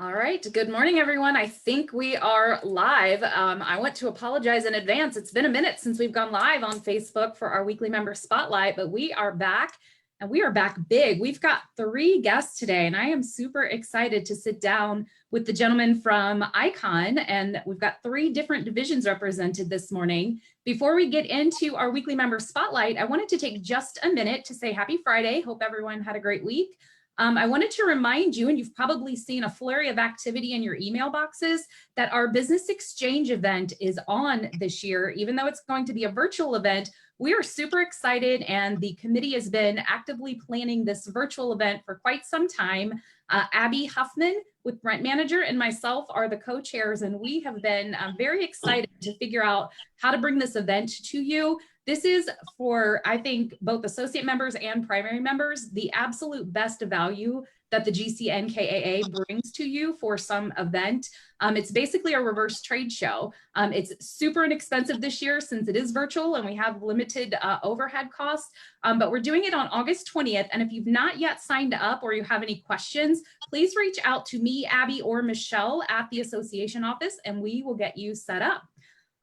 All right. Good morning, everyone. I think we are live. I want to apologize in advance. It's been a minute since we've gone live on Facebook for our weekly member spotlight, but we are back and we are back big. We've got 3 guests today, and I am super excited to sit down with the gentleman from Icon. And we've got 3 different divisions represented this morning. Before we get into our weekly member spotlight, I wanted to take just a minute to say happy Friday. Hope everyone had a great week. I wanted to remind you, and you've probably seen a flurry of activity in your email boxes, that our Business Exchange event is on this year. Even though it's going to be a virtual event, we are super excited, and the committee has been actively planning this virtual event for quite some time. Abby Huffman with Brent Manager and myself are the co-chairs, and we have been very excited to figure out how to bring this event to you. This is for, I think, both associate members and primary members, the absolute best value that the GCNKAA brings to you for some event. It's basically a reverse trade show. It's super inexpensive this year since it is virtual and we have limited overhead costs, but we're doing it on August 20th. And if you've not yet signed up or you have any questions, please reach out to me, Abby, or Michelle at the association office, and we will get you set up.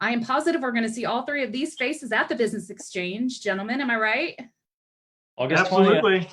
I am positive we're going to see all 3 of these faces at the Business Exchange. Gentlemen, am I right? August 20th. Absolutely.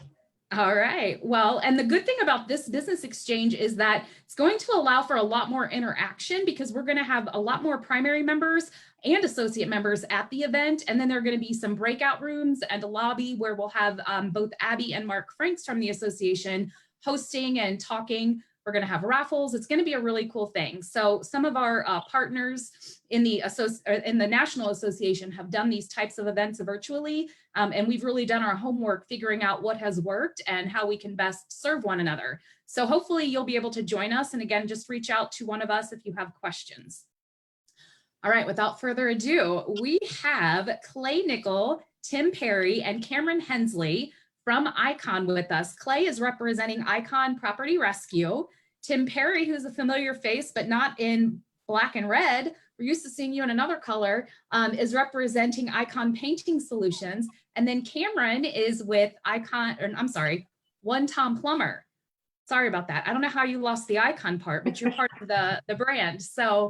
All right. Well, and the good thing about this Business Exchange is that it's going to allow for a lot more interaction because we're going to have a lot more primary members and associate members at the event. And then there are going to be some breakout rooms and a lobby where we'll have both Abby and Mark Franks from the association hosting and talking. We're going to have raffles. It's going to be a really cool thing. So some of our partners in the National Association have done these types of events virtually. And we've really done our homework figuring out what has worked and how we can best serve one another. So hopefully you'll be able to join us. And again, just reach out to one of us if you have questions. All right, without further ado, we have Clay Nickel, Tim Perry, and Cameron Hensley from Icon with us. Clay is representing Icon Property Rescue. Tim Perry, who's a familiar face, but not in black and red, we're used to seeing you in another color, is representing Icon Painting Solutions. And then Cameron is with One Tom Plumber. Sorry about that. I don't know how you lost the Icon part, but you're part of the brand. So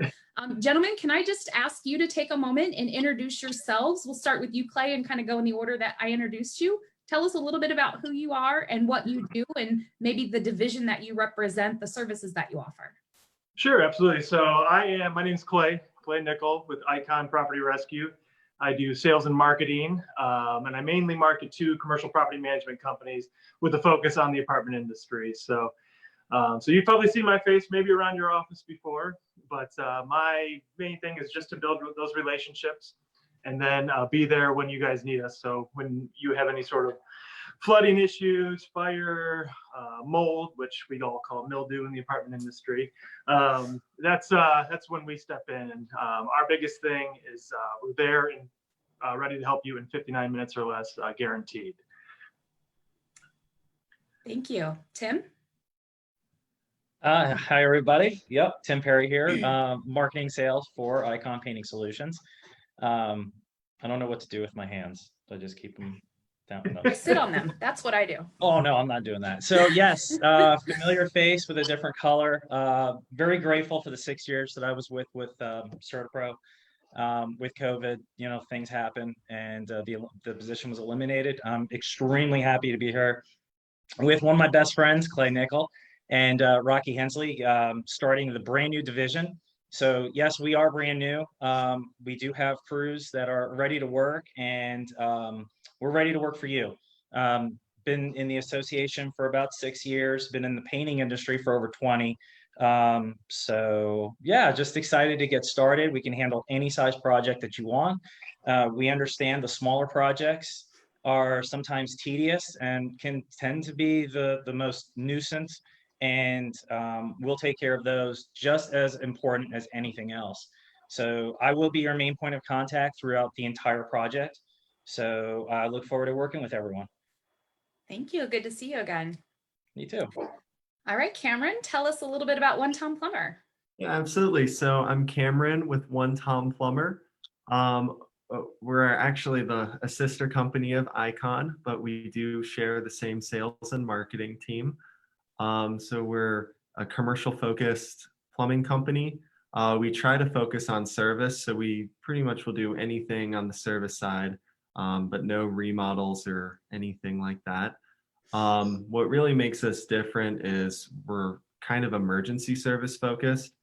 gentlemen, can I just ask you to take a moment and introduce yourselves? We'll start with you, Clay, and kind of go in the order that I introduced you. Tell us a little bit about who you are and what you do, and maybe the division that you represent, the services that you offer. Sure, absolutely. So my name's Clay Nickel with Icon Property Rescue. I do sales and marketing, and I mainly market to commercial property management companies with a focus on the apartment industry. So you've probably seen my face maybe around your office before, but my main thing is just to build those relationships and then be there when you guys need us. So when you have any sort of flooding issues, fire, mold, which we all call mildew in the apartment industry, that's when we step in. And our biggest thing is we're there and ready to help you in 59 minutes or less, guaranteed. Thank you. Tim? Hi, everybody. Yep, Tim Perry here, marketing sales for Icon Painting Solutions. I don't know what to do with my hands. I just keep them down. I sit on them. That's what I do. Oh, no, I'm not doing that. So yes, familiar face with a different color. Very grateful for the 6 years that I was with CertaPro. With COVID, things happen, and the position was eliminated. I'm extremely happy to be here with one of my best friends, Clay Nickel, and Rocky Hensley, starting the brand new division. So yes, we are brand new. We do have crews that are ready to work, and we're ready to work for you. Been in the association for about 6 years, been in the painting industry for over 20. So yeah, just excited to get started. We can handle any size project that you want. We understand the smaller projects are sometimes tedious and can tend to be the most nuisance, and we'll take care of those just as important as anything else. So I will be your main point of contact throughout the entire project. So I look forward to working with everyone. Thank you. Good to see you again. Me too. All right, Cameron, tell us a little bit about One Tom Plumber. Yeah, absolutely. So I'm Cameron with One Tom Plumber. We're actually a sister company of Icon, but we do share the same sales and marketing team. So we're a commercial focused plumbing company. We try to focus on service, so we pretty much will do anything on the service side, but no remodels or anything like that. What really makes us different is we're kind of emergency service focused.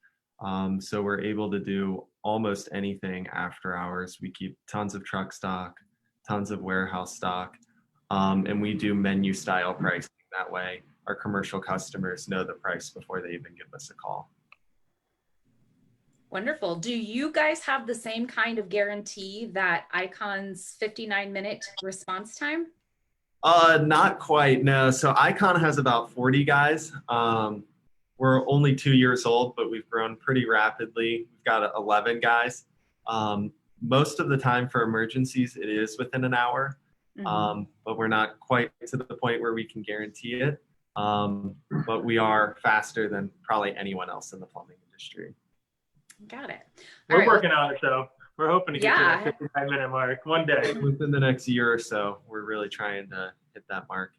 So we're able to do almost anything after hours. We keep tons of truck stock, tons of warehouse stock, and we do menu style pricing. That way, our commercial customers know the price before they even give us a call. Wonderful. Do you guys have the same kind of guarantee that Icon's 59-minute response time? Not quite, no. So Icon has about 40 guys. We're only 2 years old, but we've grown pretty rapidly. We've got 11 guys. Most of the time for emergencies, it is within an hour, but we're not quite to the point where we can guarantee it. But we are faster than probably anyone else in the plumbing industry. Got it. We're working on it though. We're hoping to get to that 59-minute mark one day. Within the next year or so, we're really trying to hit that mark.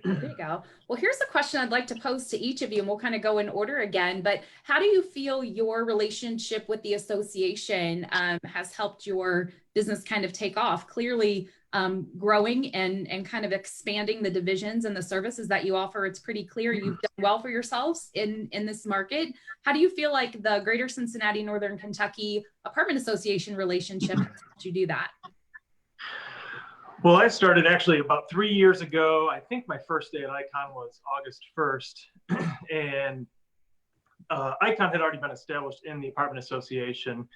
There you go. Well, here's a question I'd like to pose to each of you, and we'll kind of go in order again. But how do you feel your relationship with the association has helped your business kind of take off? Clearly, growing and kind of expanding the divisions and the services that you offer. It's pretty clear you've done well for yourselves in this market. How do you feel like the Greater Cincinnati Northern Kentucky Apartment Association relationship has helped you do that? Well, I started actually about 3 years ago. I think my first day at Icon was August 1st. And Icon had already been established in the apartment association,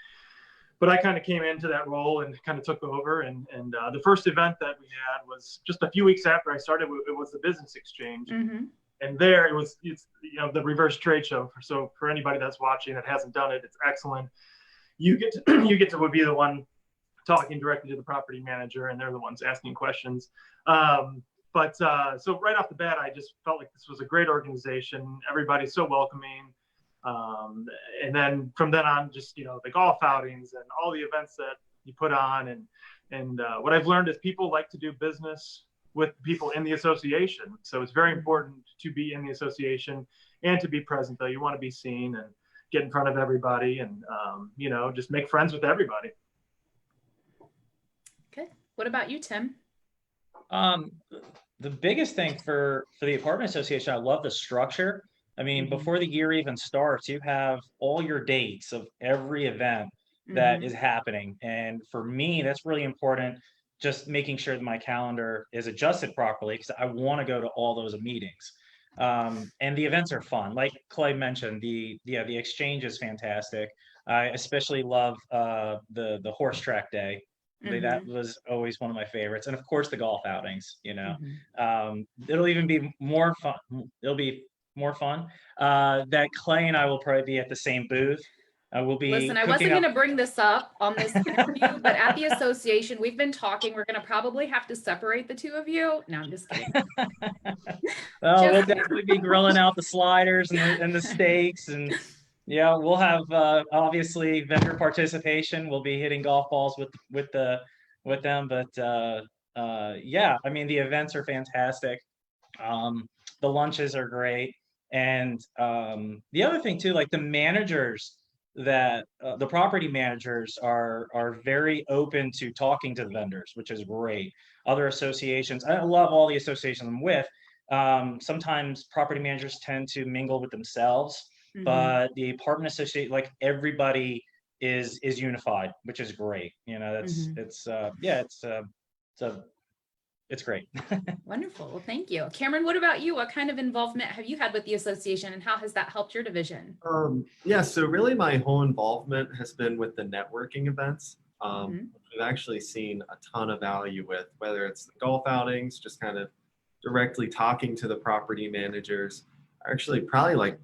but I kind of came into that role and kind of took over. And the first event that we had was just a few weeks after I started. It was the Business Exchange. And there it's the reverse trade show. So for anybody that's watching that hasn't done it, it's excellent. You get to be the one talking directly to the property manager, and they're the ones asking questions. So right off the bat, I just felt like this was a great organization. Everybody's so welcoming. And then from then on, just, the golf outings and all the events that you put on. And what I've learned is people like to do business with people in the association. So it's very important to be in the association and to be present, though. You want to be seen and get in front of everybody and, just make friends with everybody. Okay. What about you, Tim? The biggest thing for the apartment association, I love the structure. I mean, before the year even starts, you have all your dates of every event that is happening. And for me, that's really important, just making sure that my calendar is adjusted properly, because I want to go to all those meetings. And the events are fun. Like Clay mentioned, the exchange is fantastic. I especially love the horse track day. That was always one of my favorites. And of course, the golf outings, it'll even be more fun. It'll be more fun that Clay and I will probably be at the same booth. We'll be Listen, I wasn't going to bring this up on this interview, but at the association, we've been talking. We're going to probably have to separate the two of you. No, I'm just kidding. We'll definitely be grilling out the sliders and the steaks, and yeah, we'll have obviously vendor participation. We'll be hitting golf balls with them, but yeah, I mean, the events are fantastic. The lunches are great, and the other thing too, like the managers. That the property managers are very open to talking to the vendors, which is great. Other associations, I love all the associations I'm with. Sometimes property managers tend to mingle with themselves, but the apartment association, like everybody is unified, which is great. It's great. Wonderful. Well, thank you. Cameron, what about you? What kind of involvement have you had with the association, and how has that helped your division? Yeah, so really my whole involvement has been with the networking events. We've actually seen a ton of value with, whether it's the golf outings, just kind of directly talking to the property managers. Actually, probably like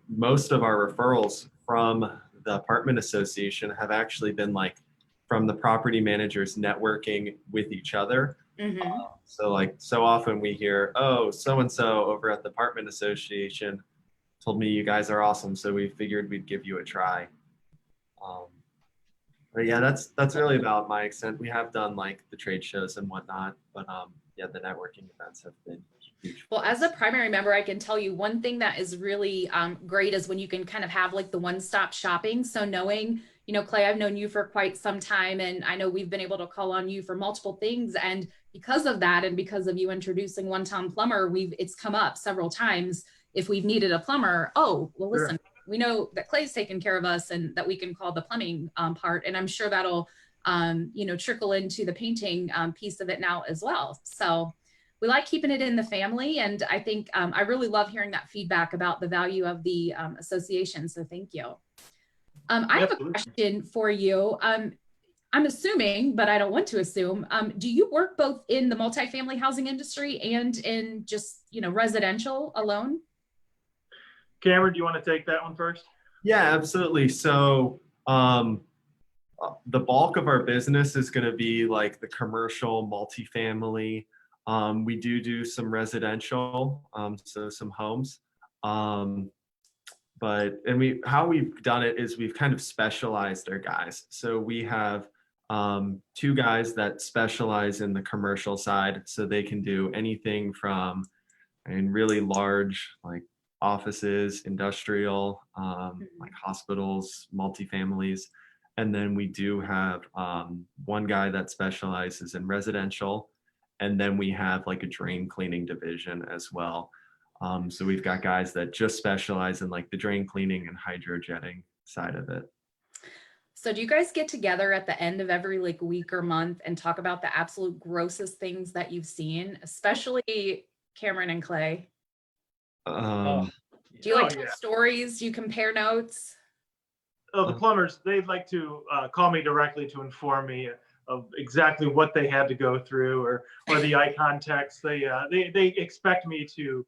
most of our referrals from the apartment association have actually been like from the property managers networking with each other. So often we hear, oh, so-and-so over at the apartment association told me you guys are awesome, so we figured we'd give you a try. But yeah, that's really about my extent. We have done like the trade shows and whatnot, but yeah, the networking events have been Well, as a primary member, I can tell you one thing that is really great is when you can kind of have like the one-stop shopping. So knowing, you know, Clay, I've known you for quite some time, and I know we've been able to call on you for multiple things. And because of that, and because of you introducing One Town Plumber, it's come up several times if we've needed a plumber. Oh, well, listen, we know that Clay's taking care of us and that we can call the plumbing part. And I'm sure that'll, you know, trickle into the painting piece of it now as well. So we like keeping it in the family. And I think I really love hearing that feedback about the value of the association. So thank you. I have a question for you. I'm assuming, but I don't want to assume, do you work both in the multifamily housing industry and in just, you know, residential alone? Cameron, do you want to take that one first? Yeah, absolutely. So the bulk of our business is going to be like the commercial multifamily. We do some residential, so some homes. How we've done it is we've kind of specialized our guys. So we have 2 guys that specialize in the commercial side, so they can do anything from really large like offices, industrial, like hospitals, multifamilies. And then we do have one guy that specializes in residential. And then we have like a drain cleaning division as well. So we've got guys that just specialize in like the drain cleaning and hydrojetting side of it. So do you guys get together at the end of every like week or month and talk about the absolute grossest things that you've seen, especially Cameron and Clay? Oh, Do you like Oh, tell yeah. stories? Do you compare notes? Oh, the plumbers, they'd like to call me directly to inform me of exactly what they had to go through, or the icon text. They expect me to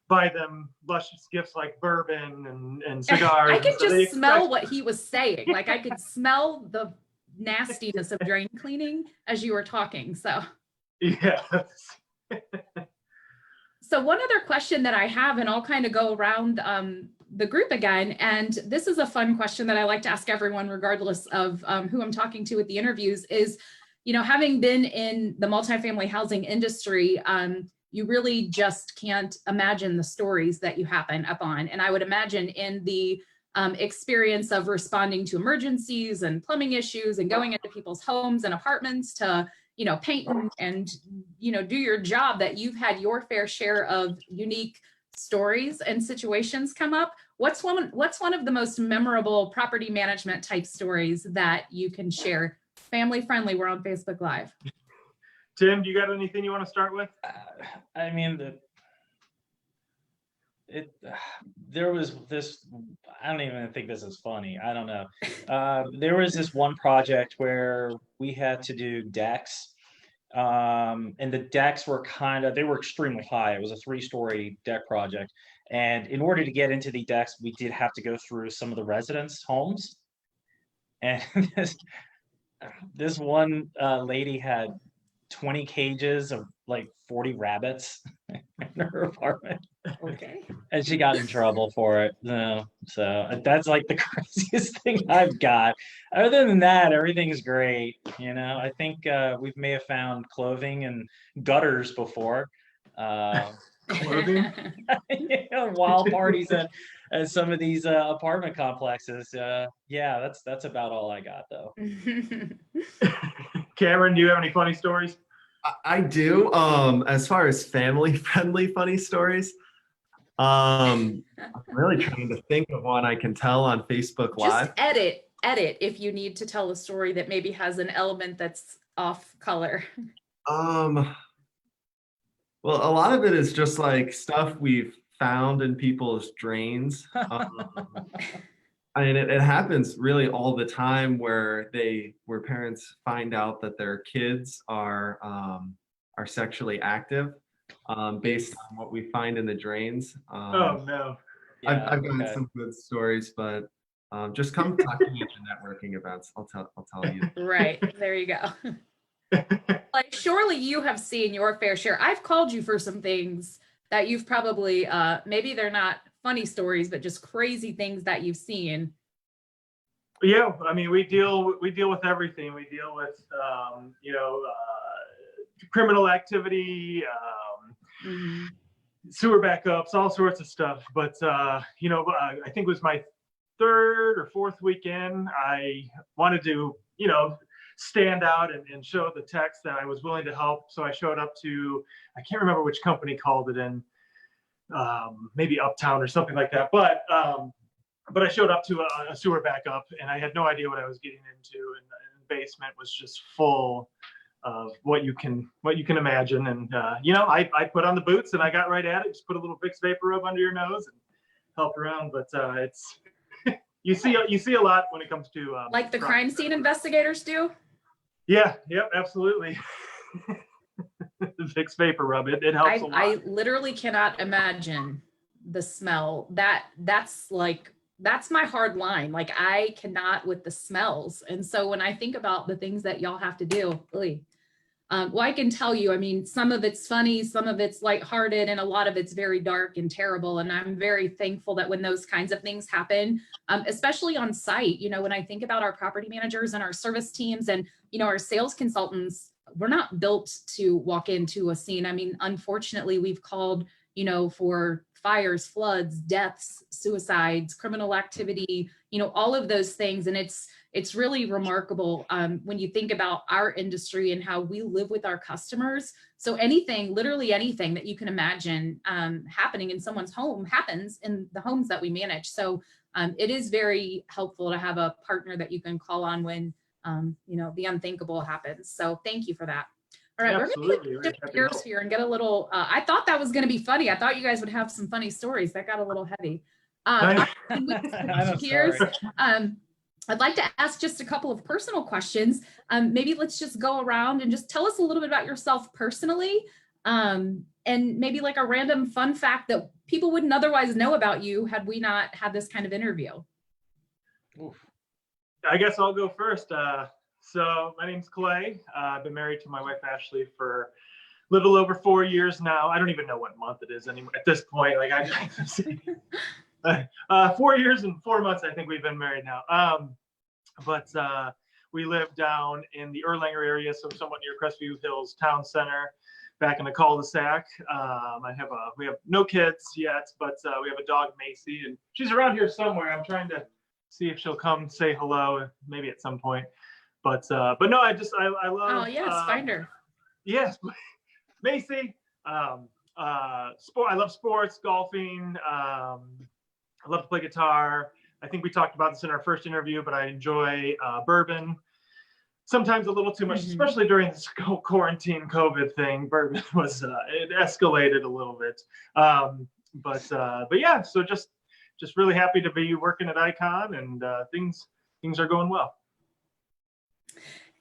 buy them luscious gifts like bourbon and cigars. I could So they just smell expect- what he was saying. Like I could smell the nastiness of drain cleaning as you were talking. Yeah. So one other question that I have, and I'll kind of go around the group again, and this is a fun question that I like to ask everyone, regardless of who I'm talking to at the interviews, is, you know, having been in the multifamily housing industry, you really just can't imagine the stories that you happen upon. And I would imagine in the experience of responding to emergencies and plumbing issues and going into people's homes and apartments to, you know, paint and, you know, do your job, that you've had your fair share of unique stories and situations come up. What's one of the most memorable property management type stories that you can share? Family friendly, we're on Facebook Live. Tim, do you got anything you want to start with? I mean, there was this, I don't even think this is funny. I don't know. There was this one project where we had to do decks. And the decks were they were extremely high. It was a 3-story deck project. And in order to get into the decks, we did have to go through some of the residents' homes. And this one lady had 20 cages of like 40 rabbits in her apartment. Okay. And she got in trouble for it. So that's like the craziest thing I've got. Other than that, everything's great. You know, I think we may have found clothing and gutters before. Clothing? You know, wild parties at some of these apartment complexes. Yeah, that's about all I got though. Cameron, do you have any funny stories? I do. As far as family friendly funny stories, I'm really trying to think of one I can tell on Facebook Just Live. edit if you need to tell a story that maybe has an element that's off color. Well, a lot of it is just like stuff we've found in people's drains. I mean, it happens really all the time where parents find out that their kids are sexually active based on what we find in the drains. Oh no. I've got Okay. some good stories, but just come talk to me at the networking events. I'll tell you. Right, there you go. Like, surely you have seen your fair share. I've called you for some things that you've probably, maybe they're not funny stories, but just crazy things that you've seen. Yeah, I mean, we deal with everything. We deal with, criminal activity, Mhm. sewer backups, all sorts of stuff. But you know, I think it was my third or fourth weekend. I wanted to, you know, stand out and show the techs that I was willing to help. So I showed up to, I can't remember which company called it in, maybe Uptown or something like that. But I showed up to a sewer backup, and I had no idea what I was getting into. And the basement was just full of what you can imagine. And you know, I put on the boots and I got right at it. Just put a little Vicks vapor rub under your nose and help around. But it's you see a lot when it comes to Like the crime scene investigators do? Yeah, yep, absolutely. The Vicks vapor rub, it helps a lot. I literally cannot imagine the smell. That's my hard line. Like I cannot with the smells. And so when I think about the things that y'all have to do, really, well, I can tell you, I mean, some of it's funny, some of it's lighthearted, and a lot of it's very dark and terrible. And I'm very thankful that when those kinds of things happen, especially on site, you know, when I think about our property managers and our service teams and, you know, our sales consultants, we're not built to walk into a scene. I mean, unfortunately, we've called, you know, for fires, floods, deaths, suicides, criminal activity, you know, all of those things. And it's really remarkable when you think about our industry and how we live with our customers. So anything, literally anything that you can imagine happening in someone's home happens in the homes that we manage. So it is very helpful to have a partner that you can call on when, you know, the unthinkable happens. So thank you for that. All right, Absolutely. we're going to shift gears here and get a little, I thought that was going to be funny. I thought you guys would have some funny stories. That got a little heavy. Gears. I'd like to ask just a couple of personal questions. Maybe let's just go around and just tell us a little bit about yourself personally, and maybe like a random fun fact that people wouldn't otherwise know about you had we not had this kind of interview. Oof. I guess I'll go first. So my name's Clay. I've been married to my wife, Ashley, for a little over 4 years now. I don't even know what month it is anymore at this point. Like 4 years and 4 months, I think we've been married now. But we live down in the Erlanger area, so somewhat near Crestview Hills Town Center, back in the cul-de-sac. We have no kids yet, but we have a dog, Macy, and she's around here somewhere. I'm trying to see if she'll come say hello, maybe at some point. But no, I love. Oh yes, find her. Yes, Macy. Sport. I love sports, golfing. I love to play guitar. I think we talked about this in our first interview, but I enjoy bourbon. Sometimes a little too much, especially during this quarantine COVID thing. Bourbon was it escalated a little bit. But yeah, so just really happy to be working at Icon, and things are going well.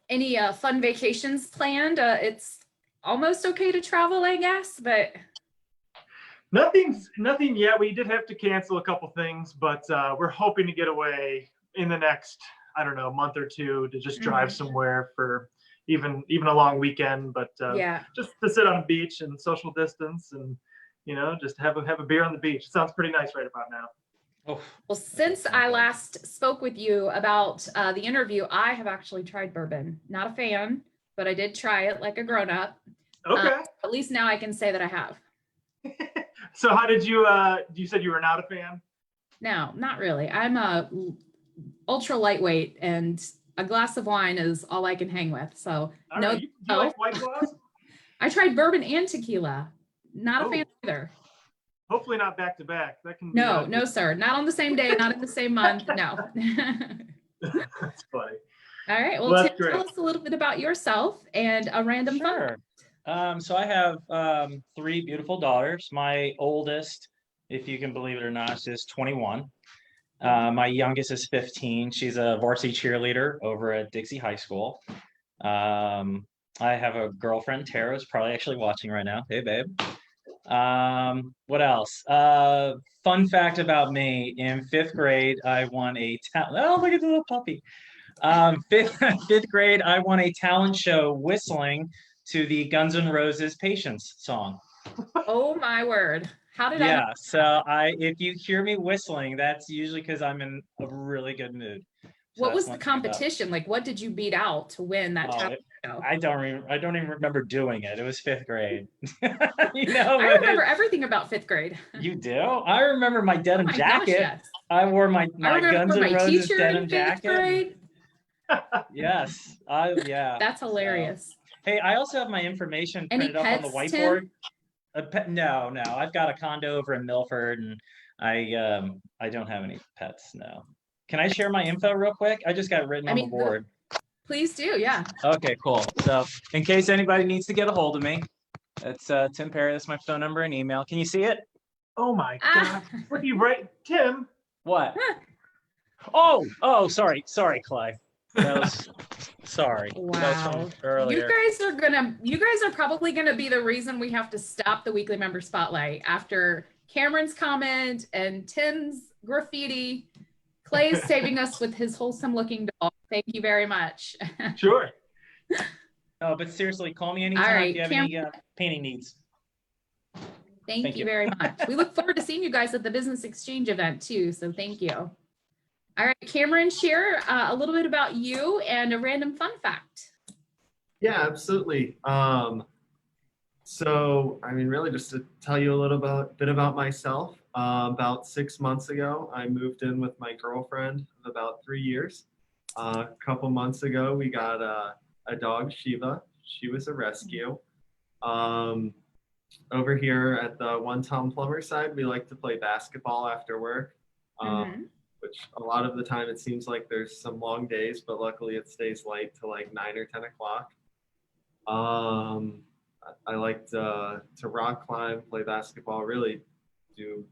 Any fun vacations planned? It's almost okay to travel, I guess, but nothing yet. We did have to cancel a couple things, but we're hoping to get away in the next, I don't know, month or two to just drive somewhere for even a long weekend. But yeah, just to sit on the beach and social distance, and you know, just have a beer on the beach. It sounds pretty nice right about now. Oh. Well, since I last spoke with you about the interview, I have actually tried bourbon. Not a fan, but I did try it like a grown-up. Okay. At least now I can say that I have. So how did you, you said you were not a fan? No, not really. I'm a ultra lightweight, and a glass of wine is all I can hang with. So All no, right. Do you like White Claws? I tried bourbon and tequila. Not a fan either. Hopefully not back to back. That can be No, sir. Not on the same day, not in the same month. No. That's funny. All right. Well, Well, Tim, tell us a little bit about yourself and a random fun. Sure. So I have 3 beautiful daughters. My oldest, if you can believe it or not, is 21. My youngest is 15. She's a varsity cheerleader over at Dixie High School. I have a girlfriend, Tara, who's probably actually watching right now. Hey, babe. What else? Fun fact about me, in 5th grade, I won a oh, look at the little puppy. 5th grade, I won a talent show whistling to the Guns N' Roses Patience song. Oh my word. How did Yeah, so if you hear me whistling, that's usually because I'm in a really good mood. What that's was the one thing about- competition? Like, what did you beat out to win that Oh, talent show? I don't even remember doing it. It was 5th grade. You know, I but remember everything about 5th grade. you do? I remember my Oh denim my gosh, jacket. yes. I wore my I remember Guns N' my Roses t-shirt denim in 5th jacket. grade. Yes, yeah. That's hilarious. Hey, I also have my information Any printed up on the pets, whiteboard. Tim? No, I've got a condo over in Milford, and I don't have any pets. No. Can I share my info real quick? I just got it written I on mean, the board. Please do, yeah. Okay, cool. So in case anybody needs to get a hold of me, it's Tim Perry. That's my phone number and email. Can you see it? Oh my Ah. God. What do you write? Tim? What? Oh, sorry, Clay. That was sorry. That was from Wow. earlier. You guys are probably gonna be the reason we have to stop the weekly member spotlight after Cameron's comment and Tim's graffiti. Clay's saving us with his wholesome looking dog. Thank you very much. Sure. Oh, but seriously, call me anytime All right, if you have any painting needs. Thank Thank you you. very much. We look forward to seeing you guys at the Business Exchange event too, so thank you. All right, Cameron, share a little bit about you and a random fun fact. Yeah, absolutely. So, I mean, really just to tell you a little bit about myself, about 6 months ago, I moved in with my girlfriend of about 3 years. A couple months ago, we got a dog, Shiva. She was a rescue. Over here at the One Tom Plumber side, we like to play basketball after work, which a lot of the time it seems like there's some long days, but luckily it stays light to like 9 or 10 o'clock. I like to rock climb, play basketball, really do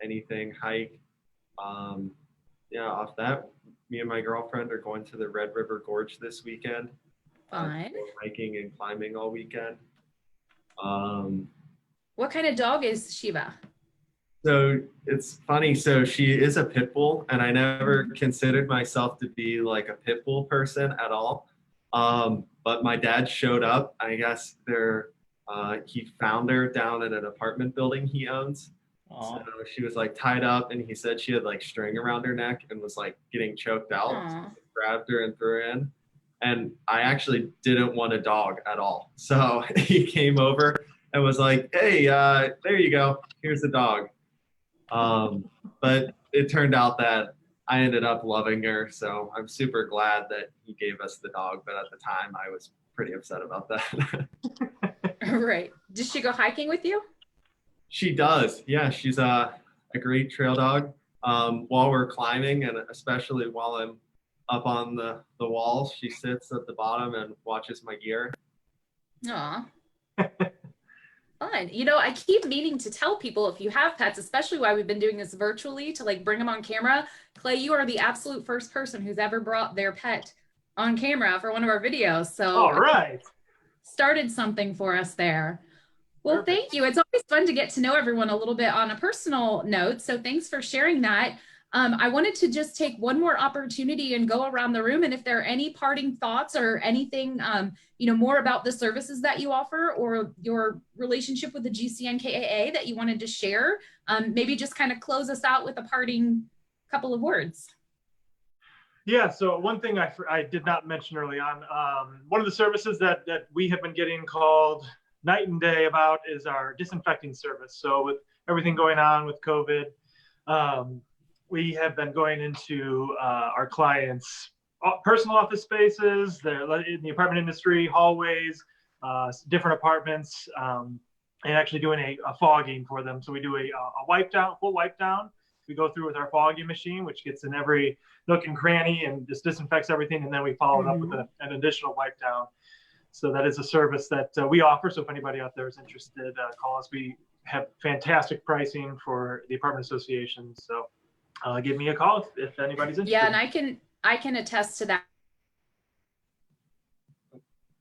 anything, hike. Yeah, off that, me and my girlfriend are going to the Red River Gorge this weekend. Fun. Hiking and climbing all weekend. What kind of dog is Shiva? So it's funny. So she is a pit bull, and I never considered myself to be like a pit bull person at all. But my dad showed up. I guess he found her down at an apartment building he owns. Aw. So she was like tied up, and he said she had like string around her neck and was like getting choked out. Aw. So I grabbed her and threw her in. And I actually didn't want a dog at all. So he came over and was like, "Hey, there you go. Here's the dog." But it turned out that I ended up loving her. So I'm super glad that he gave us the dog. But at the time, I was pretty upset about that. Right. Did she go hiking with you? She does. Yeah, she's a great trail dog. While we're climbing, and especially while I'm up on the walls, she sits at the bottom and watches my gear. Aw. Fun. You know, I keep meaning to tell people if you have pets, especially why we've been doing this virtually, to like bring them on camera. Clay, you are the absolute first person who's ever brought their pet on camera for one of our videos. So All right. started something for us there. Well, Perfect. thank you. It's always fun to get to know everyone a little bit on a personal note. So thanks for sharing that. I wanted to just take one more opportunity and go around the room. And if there are any parting thoughts or anything, more about the services that you offer or your relationship with the GCNKAA that you wanted to share, maybe just kind of close us out with a parting couple of words. Yeah, so one thing I did not mention early on, one of the services that we have been getting called night and day about is our disinfecting service. So with everything going on with COVID, we have been going into our clients' personal office spaces, in the apartment industry, hallways, different apartments, and actually doing a fogging for them. So we do a wipe down, full wipe down. We go through with our fogging machine, which gets in every nook and cranny and just disinfects everything. And then we follow it up with an additional wipe down. So that is a service that we offer. So if anybody out there is interested, call us. We have fantastic pricing for the apartment association. So give me a call if anybody's interested. Yeah, and I can attest to that.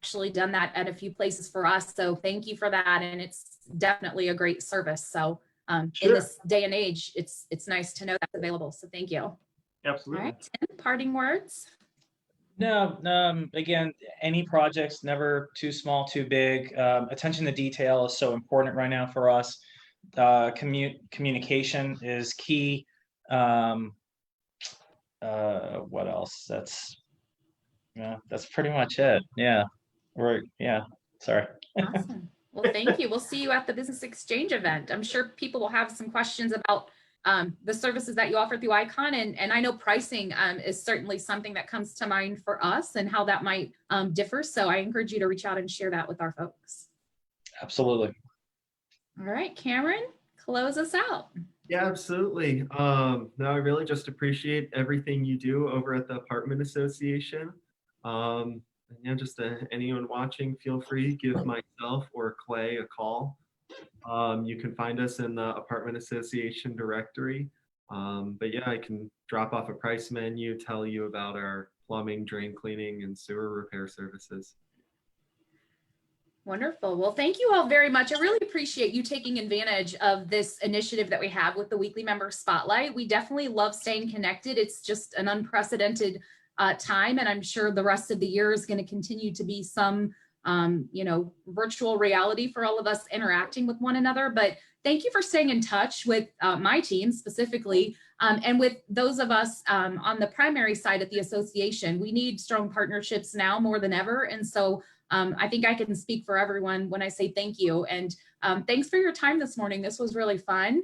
Actually done that at a few places for us. So thank you for that. And it's definitely a great service. So in this day and age, it's nice to know that's available. So thank you. Absolutely. All right, Tim, parting words. No, again, any project's never too small, too big. Attention to detail is so important right now for us. Communication is key. What else? That's pretty much it. Yeah. Sorry. Awesome. Well, thank you. We'll see you at the Business Exchange event. I'm sure people will have some questions about the services that you offer through Icon. And I know pricing is certainly something that comes to mind for us and how that might differ. So I encourage you to reach out and share that with our folks. Absolutely. All right, Cameron, close us out. Yeah, absolutely. No, I really just appreciate everything you do over at the Apartment Association. And yeah, just anyone watching, feel free, give myself or Clay a call. You can find us in the Apartment Association directory. But yeah, I can drop off a price menu, tell you about our plumbing, drain cleaning, and sewer repair services. Wonderful. Well, thank you all very much. I really appreciate you taking advantage of this initiative that we have with the Weekly Member Spotlight. We definitely love staying connected. It's just an unprecedented time, and I'm sure the rest of the year is going to continue to be some, virtual reality for all of us interacting with one another. But thank you for staying in touch with my team specifically, and with those of us on the primary side at the association. We need strong partnerships now more than ever, and so I think I can speak for everyone when I say thank you. And thanks for your time this morning. This was really fun.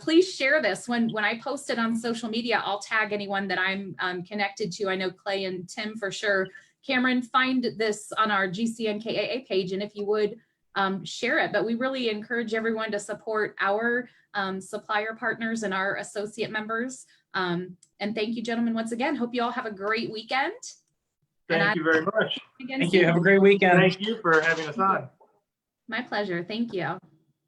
Please share this. When I post it on social media, I'll tag anyone that I'm connected to. I know Clay and Tim for sure. Cameron, find this on our GCNKAA page, and if you would share it. But we really encourage everyone to support our supplier partners and our associate members. And thank you, gentlemen, once again. Hope you all have a great weekend. Thank you very much. Thank you. Have a great weekend. Thank you for having us on. My pleasure. Thank you.